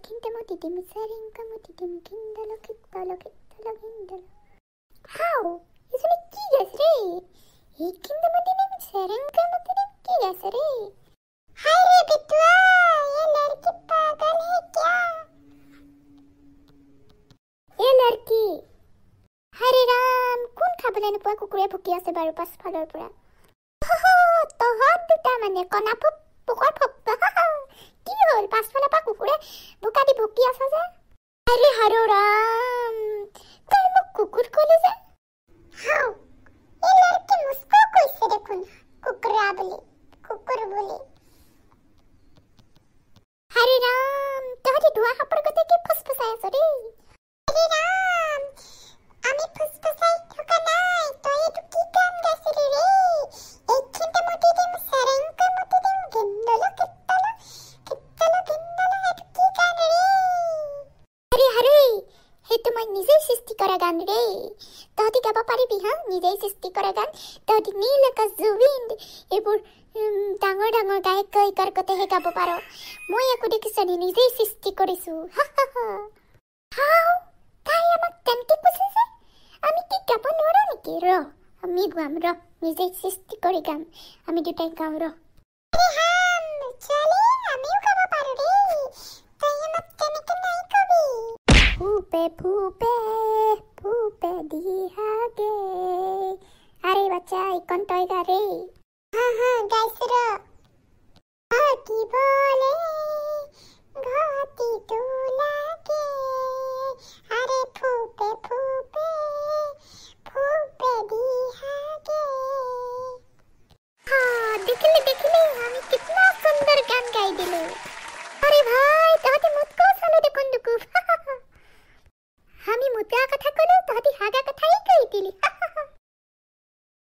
kinta motiti misarinka motiti kindalo kittalo kittalo kindalo. How? Isn't it kigas re? Kinta motiti misarinka motiti kigas re. हाय रे बिटुआ, ये लड़की पागल है क्या? ये लड़की हरे राम কোন খাবলৈ নোপোৱা কুকুৰে ভুকি আছে বাৰু পাছফালৰ পৰা তহঁত দুটা মানে কণা ফুক পুকৰ ফুক কি হ'ল পাছফালৰ পৰা কুকুৰে ভুকা দি ভুকি আছে যে আৰে হৰে ৰাম তই মোক কুকুৰ ক'লি যে হাও এই লড়কি মুস্কো কৈছে দেখোন কুকুৰা বুলি কুকুৰ বুলি हरे राम तोहरी दुआ हपर गते की फसफसाय আছে रे हरे राम আমি फसफसाय থকা নাই তই এটো কি কাম গাছিলি রে এইখিনতে মতি দিম সারেঙ্কা মতি দিম গিন্দলো কিত্তলো কিত্তলো গিন্দলো এটো কি গান রে হরে হরে হেতু মই নিজে সৃষ্টি কৰা গান ৰে তহতি গাব পাৰিবি হা নিজে সৃষ্টি কৰা গান তহতি নীল আকাশ জুবিন এবোৰ ডাঙৰ ডাঙৰ গায়ক গায়িকাৰ কতেহে গাব পাৰ মই একো দেখিছনি নিজেই সৃষ্টি কৰিছো হাও তাই আমাক তেমকে কৈছে যে আমি কি গাব নোৱাৰো নেকি ৰ আমি গাম ৰ নিজেই সৃষ্টি কৰি গাম আমি দুটাই গাওঁ ৰ হাম চলে আমিও গাব পাৰো ৰে তাই আমাক কেনেকে নাই কবি ফুপে ফুপে ফুপে দিহাগে আরে বাচ্চা ইকন তই গা রে हाँ गाइस रो आती बोले गाती तू लागे अरे फूपे फूपे फूपे दिहागे हाँ देखले हमें कितना सुंदर गान गाई दिलो अरे भाई तहते मुझको सालो देखुन दुकु हमें मुद्दा कथा कलो